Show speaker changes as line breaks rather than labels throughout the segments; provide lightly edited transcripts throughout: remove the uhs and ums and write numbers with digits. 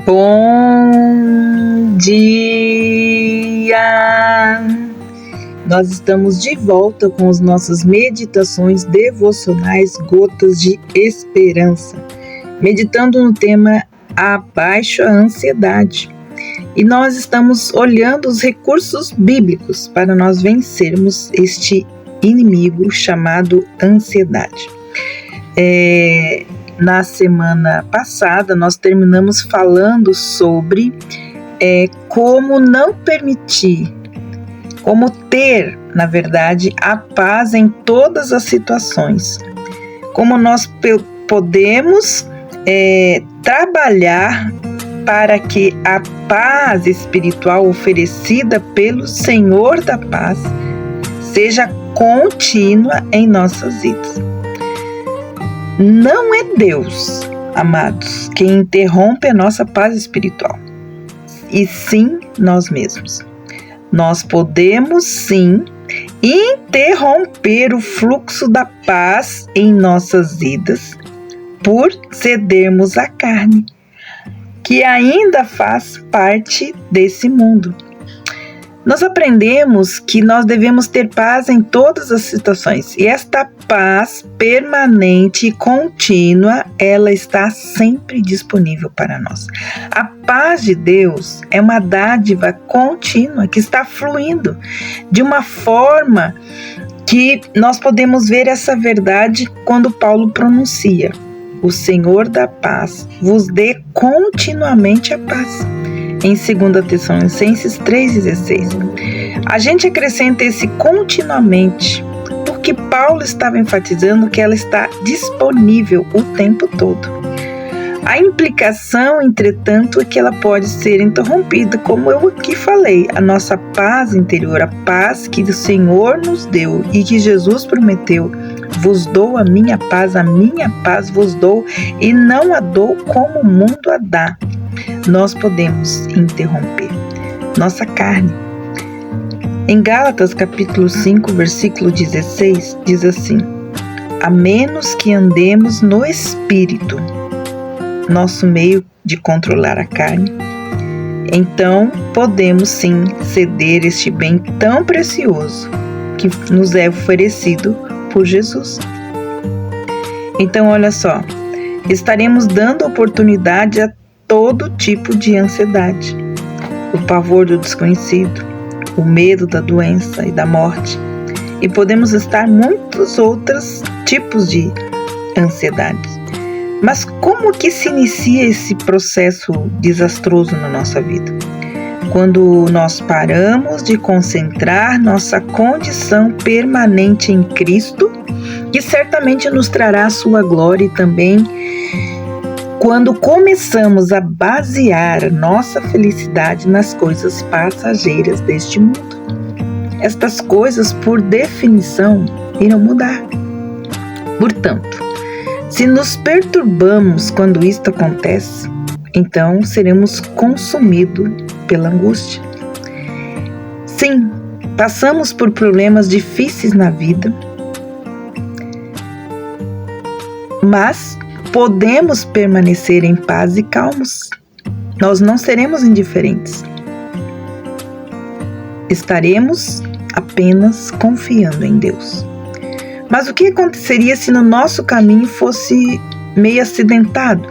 Bom dia! Nós estamos de volta com as nossas meditações devocionais Gotas de Esperança, meditando no tema Abaixo a Ansiedade. E nós estamos olhando os recursos bíblicos para nós vencermos este inimigo chamado ansiedade. Na semana passada, nós terminamos falando sobre como não permitir, como ter, na verdade, a paz em todas as situações. Como nós podemos trabalhar para que a paz espiritual oferecida pelo Senhor da paz seja contínua em nossas vidas. Não é Deus, amados, quem interrompe a nossa paz espiritual, e sim nós mesmos. Nós podemos sim interromper o fluxo da paz em nossas vidas por cedermos à carne, que ainda faz parte desse mundo. Nós aprendemos que nós devemos ter paz em todas as situações, e esta paz permanente e contínua, ela está sempre disponível para nós. A paz de Deus é uma dádiva contínua que está fluindo de uma forma que nós podemos ver essa verdade quando Paulo pronuncia: o Senhor da paz vos dê continuamente a paz. Em 2 Tessalonicenses 3,16. A gente acrescenta esse continuamente, porque Paulo estava enfatizando que ela está disponível o tempo todo. A implicação, entretanto, é que ela pode ser interrompida, como eu aqui falei. A nossa paz interior, a paz que o Senhor nos deu e que Jesus prometeu: vos dou a minha paz vos dou, e não a dou como o mundo a dá. Nós podemos interromper nossa carne. Em Gálatas capítulo 5, versículo 16, diz assim: a menos que andemos no Espírito, nosso meio de controlar a carne, então podemos sim ceder este bem tão precioso que nos é oferecido por Jesus. Então, olha só, estaremos dando oportunidade a todo tipo de ansiedade, o pavor do desconhecido, o medo da doença e da morte, e podemos estar muitos outros tipos de ansiedade. Mas como que se inicia esse processo desastroso na nossa vida? Quando nós paramos de concentrar nossa condição permanente em Cristo, que certamente nos trará a sua glória, e também quando começamos a basear nossa felicidade nas coisas passageiras deste mundo. Estas coisas, por definição, irão mudar. Portanto, se nos perturbamos quando isto acontece, então seremos consumidos pela angústia. Sim, passamos por problemas difíceis na vida, mas podemos permanecer em paz e calmos. Nós não seremos indiferentes. Estaremos apenas confiando em Deus. Mas o que aconteceria se no nosso caminho fosse meio acidentado?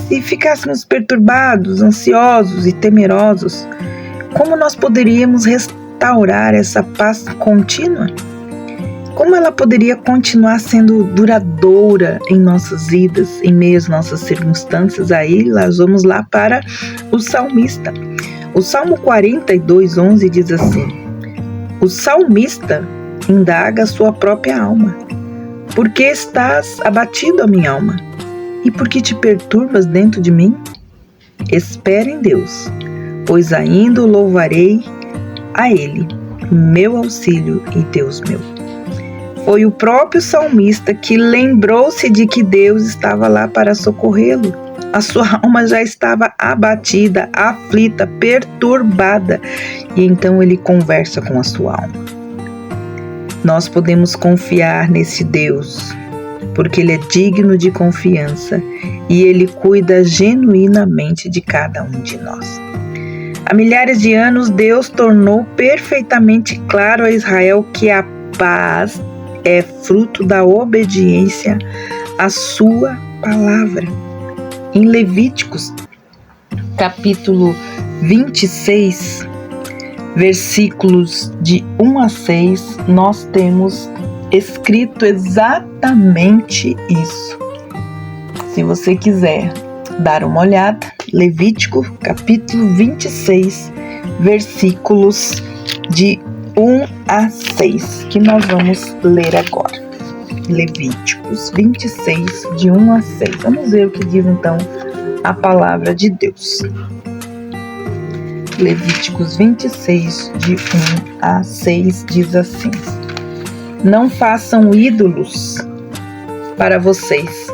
Se ficássemos perturbados, ansiosos e temerosos, como nós poderíamos restaurar essa paz contínua? Como ela poderia continuar sendo duradoura em nossas vidas, em meio às nossas circunstâncias? Aí nós vamos lá para o salmista. O Salmo 42:11 diz assim: o salmista indaga a sua própria alma: por que estás abatido, a minha alma? E por que te perturbas dentro de mim? Espera em Deus, pois ainda o louvarei a Ele, meu auxílio e Deus meu. Foi o próprio salmista que lembrou-se de que Deus estava lá para socorrê-lo. A sua alma já estava abatida, aflita, perturbada, e então ele conversa com a sua alma. Nós podemos confiar nesse Deus, porque Ele é digno de confiança e Ele cuida genuinamente de cada um de nós. Há milhares de anos, Deus tornou perfeitamente claro a Israel que a paz é fruto da obediência à sua palavra. Em Levíticos, capítulo 26, versículos de 1 a 6, nós temos escrito exatamente isso. Se você quiser dar uma olhada, Levítico, capítulo 26, versículos de 1 a 6, que nós vamos ler agora. Levíticos 26, de 1 a 6. Vamos ver o que diz então a palavra de Deus. Levíticos 26, de 1 a 6, diz assim: Não façam ídolos para vocês,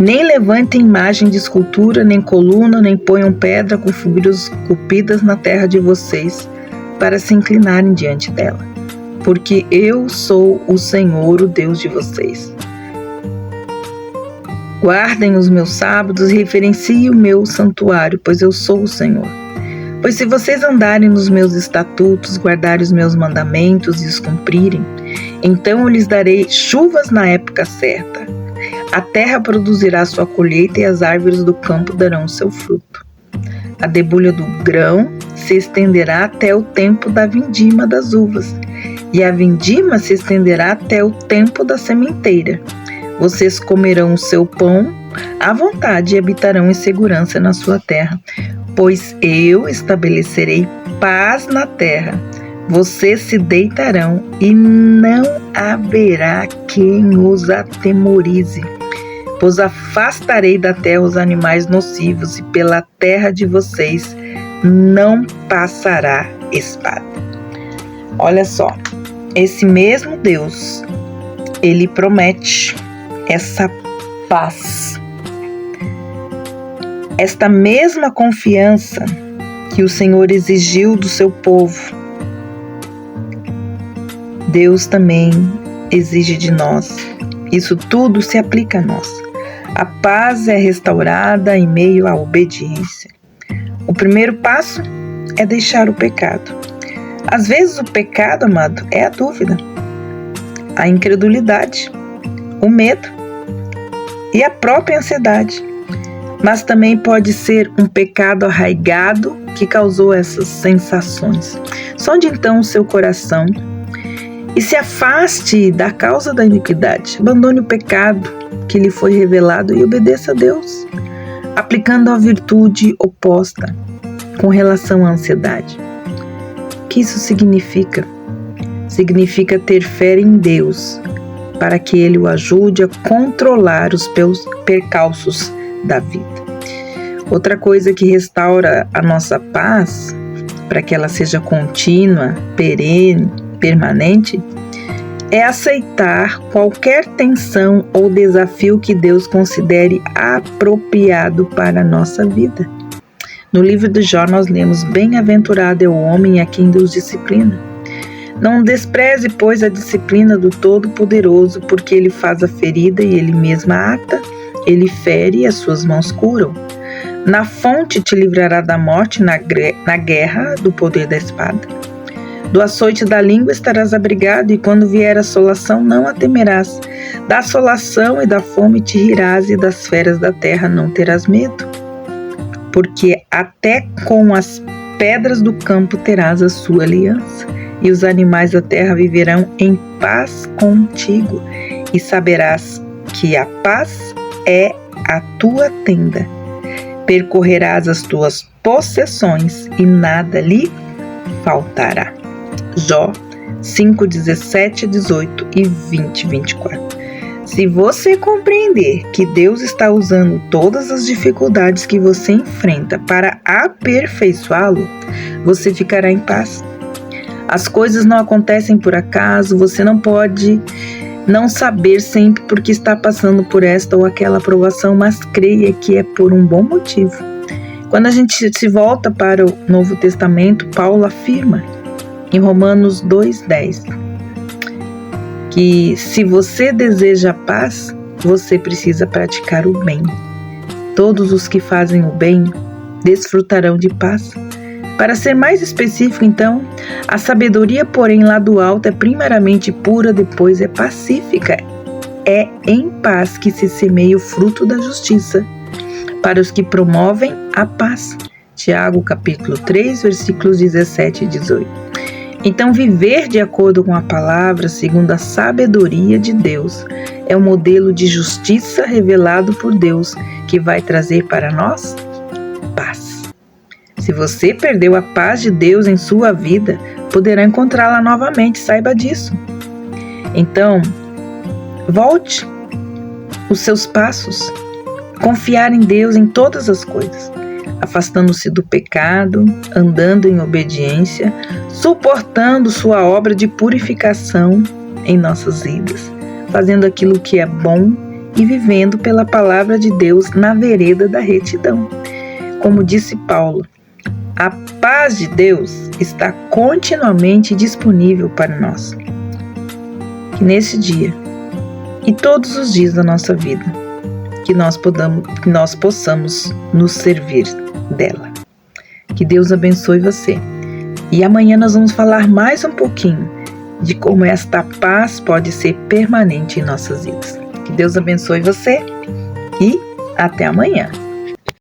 nem levantem imagem de escultura, nem coluna, nem ponham pedra com figuras esculpidas na terra de vocês, para se inclinarem diante dela, porque eu sou o Senhor, o Deus de vocês. Guardem os meus sábados e reverenciem o meu santuário, pois eu sou o Senhor. Pois se vocês andarem nos meus estatutos, guardarem os meus mandamentos e os cumprirem, então eu lhes darei chuvas na época certa. A terra produzirá sua colheita e as árvores do campo darão seu fruto. A debulha do grão se estenderá até o tempo da vindima das uvas, e a vindima se estenderá até o tempo da sementeira. Vocês comerão o seu pão à vontade e habitarão em segurança na sua terra, pois eu estabelecerei paz na terra. Vocês se deitarão e não haverá quem os atemorize, pois afastarei da terra os animais nocivos e pela terra de vocês não passará espada. Olha só, esse mesmo Deus, Ele promete essa paz, esta mesma confiança que o Senhor exigiu do seu povo, Deus também exige de nós. Isso tudo se aplica a nós. A paz é restaurada em meio à obediência. O primeiro passo é deixar o pecado. Às vezes o pecado, amado, é a dúvida, a incredulidade, o medo e a própria ansiedade. Mas também pode ser um pecado arraigado que causou essas sensações. Sonde então o seu coração e se afaste da causa da iniquidade. Abandone o pecado que lhe foi revelado e obedeça a Deus, aplicando a virtude oposta com relação à ansiedade. O que isso significa? Significa ter fé em Deus, para que Ele o ajude a controlar os percalços da vida. Outra coisa que restaura a nossa paz, para que ela seja contínua, perene, permanente, é aceitar qualquer tensão ou desafio que Deus considere apropriado para a nossa vida. No livro de Jó nós lemos: Bem-aventurado é o homem a quem Deus disciplina. Não despreze, pois, a disciplina do Todo-Poderoso, porque Ele faz a ferida e Ele mesmo a ata, Ele fere e as suas mãos curam. Na fonte te livrará da morte, na guerra do poder da espada. Do açoite da língua estarás abrigado, e quando vier a assolação não a temerás. Da assolação e da fome te rirás, e das feras da terra não terás medo. Porque até com as pedras do campo terás a sua aliança, e os animais da terra viverão em paz contigo, e saberás que a paz é a tua tenda. Percorrerás as tuas possessões, e nada lhe faltará. Jó 5, 17, 18 e 20, 24. Se você compreender que Deus está usando todas as dificuldades que você enfrenta para aperfeiçoá-lo, você ficará em paz. As coisas não acontecem por acaso, você não pode não saber sempre por que está passando por esta ou aquela provação, mas creia que é por um bom motivo. Quando a gente se volta para o Novo Testamento, Paulo afirma em Romanos 2,10 que se você deseja paz, você precisa praticar o bem. Todos os que fazem o bem desfrutarão de paz. Para ser mais específico, então, a sabedoria, porém, lá do alto é primeiramente pura, depois é pacífica. É em paz que se semeia o fruto da justiça, para os que promovem a paz. Tiago, capítulo 3, versículos 17 e 18. Então, viver de acordo com a palavra, segundo a sabedoria de Deus, é um modelo de justiça revelado por Deus, que vai trazer para nós paz. Se você perdeu a paz de Deus em sua vida, poderá encontrá-la novamente, saiba disso. Então, volte os seus passos, confiar em Deus em todas as coisas, afastando-se do pecado, andando em obediência, suportando sua obra de purificação em nossas vidas, fazendo aquilo que é bom e vivendo pela palavra de Deus na vereda da retidão. Como disse Paulo, a paz de Deus está continuamente disponível para nós. Que nesse dia e todos os dias da nossa vida, que nós possamos nos servir dela. Que Deus abençoe você. E amanhã nós vamos falar mais um pouquinho de como esta paz pode ser permanente em nossas vidas. Que Deus abençoe você e até amanhã.